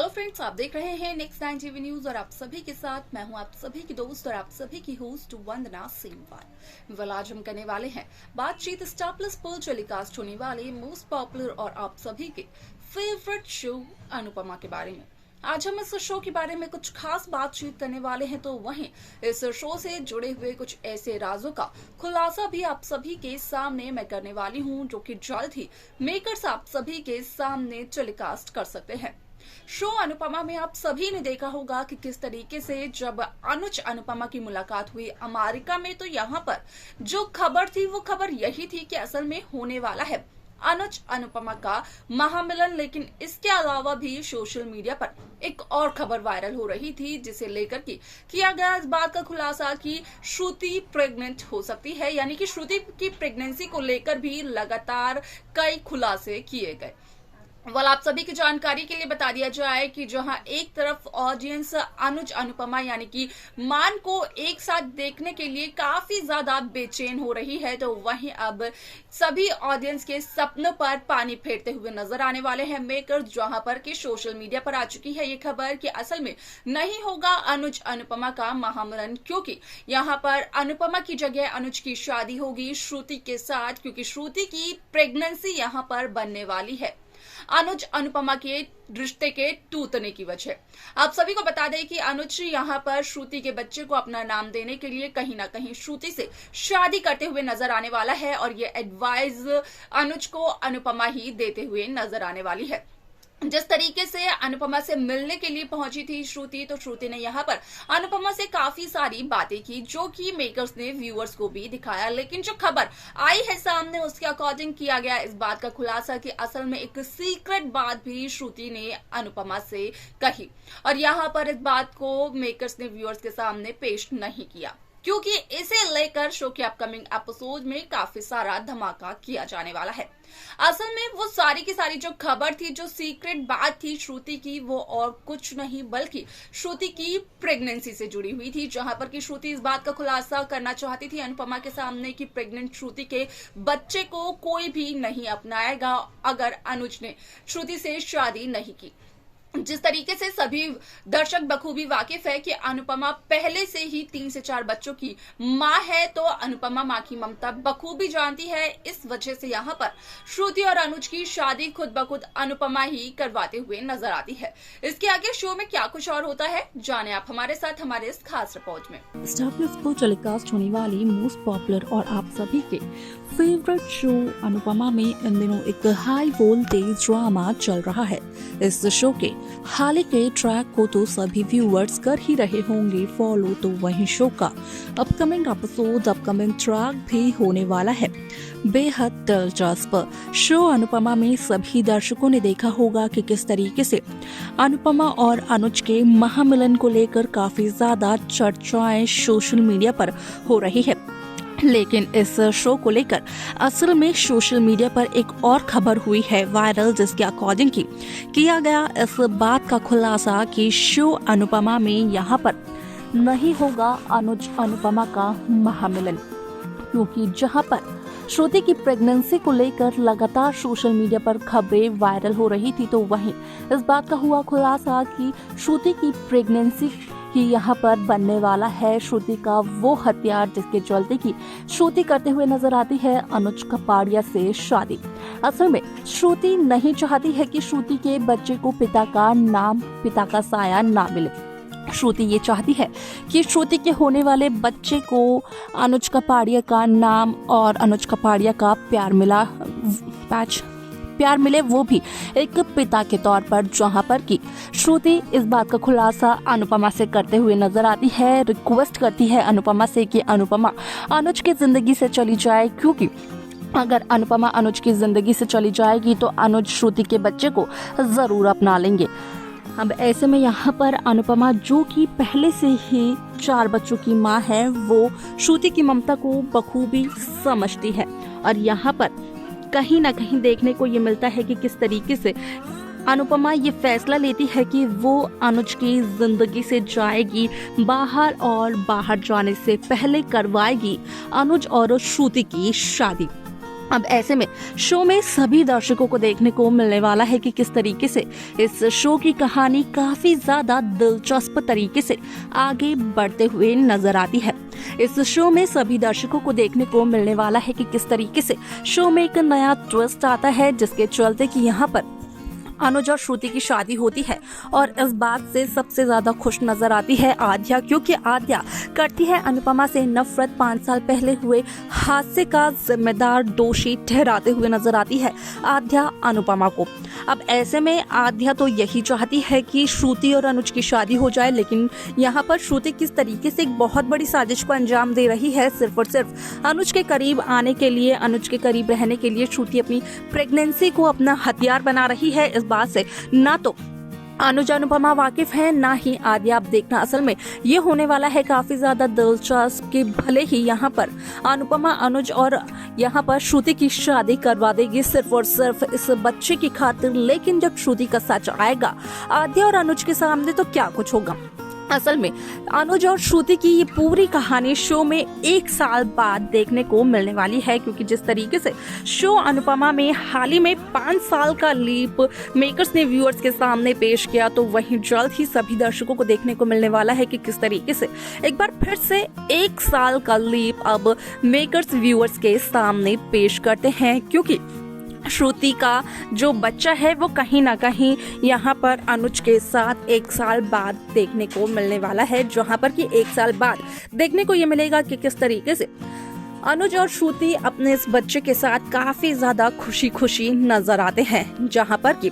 Hello friends, आप देख रहे हैं नेक्स्ट 9 टीवी न्यूज और आप सभी के साथ मैं हूं आप सभी की दोस्त और आप सभी की होस्ट वंदना सेमवाल। आज हम करने वाले हैं बातचीत स्टार प्लस पर टेलीकास्ट होने वाले मोस्ट पॉपुलर और आप सभी के फेवरेट शो अनुपमा के बारे में। आज हम इस शो के बारे में कुछ खास बातचीत करने वाले हैं, तो वहीं इस शो से जुड़े हुए कुछ ऐसे राजों का खुलासा भी आप सभी के सामने मैं करने वाली हूं, जो कि जल्द ही मेकर्स आप सभी के सामने टेलीकास्ट कर सकते हैं। शो अनुपमा में आप सभी ने देखा होगा कि किस तरीके से जब अनुज अनुपमा की मुलाकात हुई अमेरिका में, तो यहाँ पर जो खबर थी वो खबर यही थी कि असल में होने वाला है अनुज अनुपमा का महामिलन। लेकिन इसके अलावा भी सोशल मीडिया पर एक और खबर वायरल हो रही थी, जिसे लेकर किया गया इस बात का खुलासा कि श्रुति प्रेग्नेंट हो सकती है। यानी कि श्रुति की प्रेगनेंसी को लेकर भी लगातार कई खुलासे किए गए। आप सभी की जानकारी के लिए बता दिया जाए कि जहां एक तरफ ऑडियंस अनुज अनुपमा यानी कि मान को एक साथ देखने के लिए काफी ज्यादा बेचैन हो रही है, तो वहीं अब सभी ऑडियंस के सपनों पर पानी फेरते हुए नजर आने वाले हैं मेकर्स। जहां पर कि सोशल मीडिया पर आ चुकी है ये खबर कि असल में नहीं होगा अनुज अनुपमा का महामिलन, क्योंकि यहां पर अनुपमा की जगह अनुज की शादी होगी श्रुति के साथ, क्योंकि श्रुति की प्रेगनेंसी यहां पर बनने वाली है अनुज अनुपमा के रिश्ते के टूटने की वजह। आप सभी को बता दें कि अनुज यहाँ पर श्रुति के बच्चे को अपना नाम देने के लिए कहीं ना कहीं श्रुति से शादी करते हुए नजर आने वाला है, और ये एडवाइस अनुज को अनुपमा ही देते हुए नजर आने वाली है। जिस तरीके से अनुपमा से मिलने के लिए पहुंची थी श्रुति, तो श्रुति ने यहाँ पर अनुपमा से काफी सारी बातें की, जो कि मेकर्स ने व्यूअर्स को भी दिखाया। लेकिन जो खबर आई है सामने, उसके अकॉर्डिंग किया गया इस बात का खुलासा कि असल में एक सीक्रेट बात भी श्रुति ने अनुपमा से कही, और यहाँ पर इस बात को मेकर्स ने व्यूअर्स के सामने पेश नहीं किया, क्योंकि इसे लेकर शो के अपकमिंग एपिसोड में काफी सारा धमाका किया जाने वाला है। असल में वो सारी की सारी जो खबर थी, जो सीक्रेट बात थी श्रुति की, वो और कुछ नहीं बल्कि श्रुति की प्रेगनेंसी से जुड़ी हुई थी। जहां पर कि श्रुति इस बात का खुलासा करना चाहती थी अनुपमा के सामने कि प्रेग्नेंट श्रुति के बच्चे को कोई भी नहीं अपनाएगा अगर अनुज ने श्रुति से शादी नहीं की। जिस तरीके से सभी दर्शक बखूबी वाकिफ है कि अनुपमा पहले से ही 3 से 4 बच्चों की मां है, तो अनुपमा मां की ममता बखूबी जानती है। इस वजह से यहाँ पर श्रुति और अनुज की शादी खुद ब खुद अनुपमा ही करवाते हुए नजर आती है। इसके आगे शो में क्या कुछ और होता है, जाने आप हमारे साथ हमारे इस खास रिपोर्ट में। स्टार प्लस पर टेलीकास्ट होने वाली मोस्ट पॉपुलर और आप सभी के फेवरेट शो अनुपमा में इन दिनों एक हाई वोल्टेज ड्रामा चल रहा है। इस शो के हाल ही के ट्रैक को तो सभी व्यूअर्स कर ही रहे होंगे फॉलो, तो वहीं शो का अपकमिंग एपिसोड अपकमिंग ट्रैक भी होने वाला है। बेहद दिलचस्प शो अनुपमा में सभी दर्शकों ने देखा होगा कि किस तरीके से अनुपमा और अनुज के महामिलन को लेकर काफी ज्यादा चर्चाएं सोशल मीडिया पर हो रही है। लेकिन इस शो को लेकर असल में सोशल मीडिया पर एक और खबर हुई है वायरल, जिसके अकॉर्डिंग किया गया इस बात का खुलासा कि शो अनुपमा में यहाँ पर नहीं होगा अनुज अनुपमा का महामिलन, क्योंकि जहाँ पर श्रुति की प्रेगनेंसी को लेकर लगातार सोशल मीडिया पर खबरें वायरल हो रही थी, तो वहीं इस बात का हुआ खुलासा कि श्रुति की प्रेगनेंसी ही यहाँ पर बनने वाला है। श्रुति का वो हथियार जिसके चलते की श्रुति करते हुए नजर आती है अनुज कपाड़िया से शादी। असल में श्रुति नहीं चाहती है कि श्रुति के बच्चे को पिता का साया ना मिले। श्रुति ये चाहती है कि श्रुति के होने वाले बच्चे को अनुज कपाड़िया का नाम और अनुज कपाड़िया का प्यार मिले, वो भी एक पिता के तौर पर। जहां पर कि श्रुति इस बात का खुलासा अनुपमा से करते हुए नजर आती है, रिक्वेस्ट करती है अनुपमा से कि अनुपमा अनुज की जिंदगी से चली जाए, क्योंकि अगर अनुपमा अनुज की जिंदगी से चली जाएगी तो अनुज श्रुति के बच्चे को जरूर अपना लेंगे। अब ऐसे में यहाँ पर अनुपमा, जो कि पहले से ही 4 बच्चों की माँ है, वो श्रुति की ममता को बखूबी समझती है, और यहाँ पर कहीं ना कहीं देखने को ये मिलता है कि किस तरीके से अनुपमा ये फैसला लेती है कि वो अनुज की जिंदगी से जाएगी बाहर, और बाहर जाने से पहले करवाएगी अनुज और श्रुति की शादी। अब ऐसे में शो में सभी दर्शकों को देखने को मिलने वाला है कि किस तरीके से इस शो की कहानी काफी ज्यादा दिलचस्प तरीके से आगे बढ़ते हुए नजर आती है। इस शो में सभी दर्शकों को देखने को मिलने वाला है कि किस तरीके से शो में एक नया ट्विस्ट आता है, जिसके चलते कि यहाँ पर अनुज और श्रुति की शादी होती है। और इस बात से सबसे ज्यादा खुश नजर आती है आद्या, क्योंकि आद्या करती है अनुपमा से नफरत। 5 साल पहले हुए हादसे का जिम्मेदार दोषी ठहराते हुए नजर आती है आद्या अनुपमा को। अब ऐसे में आद्या तो यही चाहती है कि श्रुति और अनुज की शादी हो जाए, लेकिन यहाँ पर श्रुति किस तरीके से एक बहुत बड़ी साजिश को अंजाम दे रही है, सिर्फ और सिर्फ अनुज के करीब आने के लिए, अनुज के करीब रहने के लिए श्रुति अपनी प्रेगनेंसी को अपना हथियार बना रही है। इस बात से ना तो अनुज अनुपमा वाकिफ है, ना ही आद्या। आप देखना असल में ये होने वाला है काफी ज्यादा दिलचस्प कि भले ही यहाँ पर अनुपमा अनुज और यहाँ पर श्रुति की शादी करवा देगी सिर्फ और सिर्फ इस बच्चे की खातिर, लेकिन जब श्रुति का सच आएगा आद्या और अनुज के सामने तो क्या कुछ होगा। असल में अनुज और श्रुति की ये पूरी कहानी शो में 1 साल बाद देखने को मिलने वाली है, क्योंकि जिस तरीके से शो अनुपमा में हाल ही में 5 साल का लीप मेकर्स ने व्यूअर्स के सामने पेश किया, तो वहीं जल्द ही सभी दर्शकों को देखने को मिलने वाला है कि किस तरीके से एक बार फिर से 1 साल का लीप अब मेकर्स व्यूअर्स के सामने पेश करते हैं, क्योंकि श्रुति का जो बच्चा है वो कहीं ना कहीं यहाँ पर अनुज के साथ 1 साल बाद देखने को मिलने वाला है, जहाँ पर कि 1 साल बाद देखने को ये मिलेगा कि किस तरीके से अनुज और श्रुति अपने इस बच्चे के साथ काफी ज्यादा खुशी खुशी नजर आते हैं, जहाँ पर कि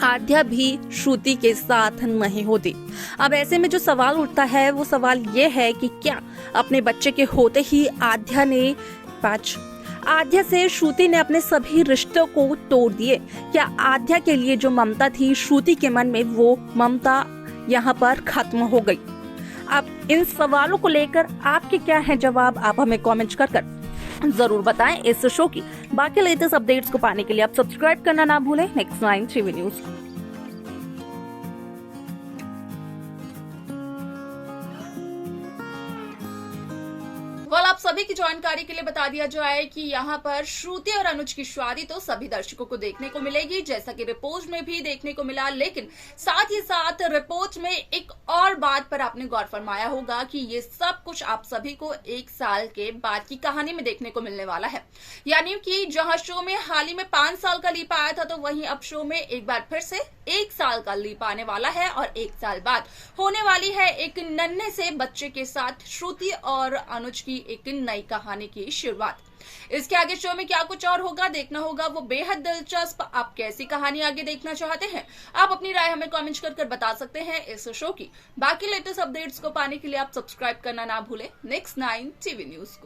आद्या भी श्रुति के साथ नहीं होती। अब ऐसे में जो सवाल उठता है वो सवाल ये है कि क्या अपने बच्चे के होते ही आद्या से श्रुति ने अपने सभी रिश्तों को तोड़ दिए? क्या आद्या के लिए जो ममता थी श्रुति के मन में, वो ममता यहाँ पर खत्म हो गई? अब इन सवालों को लेकर आपके क्या है जवाब, आप हमें कमेंट कर जरूर बताएं। इस शो की बाकी लेटेस्ट अपडेट्स को पाने के लिए आप सब्सक्राइब करना ना भूलें नेक्स्ट 9 टीवी न्यूज। आप सभी की जानकारी के लिए बता दिया जाए कि यहाँ पर श्रुति और अनुज की शादी तो सभी दर्शकों को देखने को मिलेगी, जैसा कि रिपोर्ट में भी देखने को मिला, लेकिन साथ ही साथ रिपोर्ट में एक और बात पर आपने गौर फरमाया होगा कि ये सब कुछ आप सभी को 1 साल के बाद की कहानी में देखने को मिलने वाला है। यानी कि जहां शो में हाल ही में 5 साल का लीप आया था, तो वहीं अब शो में एक बार फिर से 1 साल का लीप आने वाला है और 1 साल बाद होने वाली है एक नन्हे से बच्चे के साथ श्रुति और अनुज की एक नई कहानी की शुरुआत। इसके आगे शो में क्या कुछ और होगा, देखना होगा, वो बेहद दिलचस्प। आप कैसी कहानी आगे देखना चाहते हैं, आप अपनी राय हमें कमेंट कर बता सकते हैं। इस शो की बाकी लेटेस्ट अपडेट्स को पाने के लिए आप सब्सक्राइब करना ना भूलें नेक्स्ट 9 टीवी न्यूज को।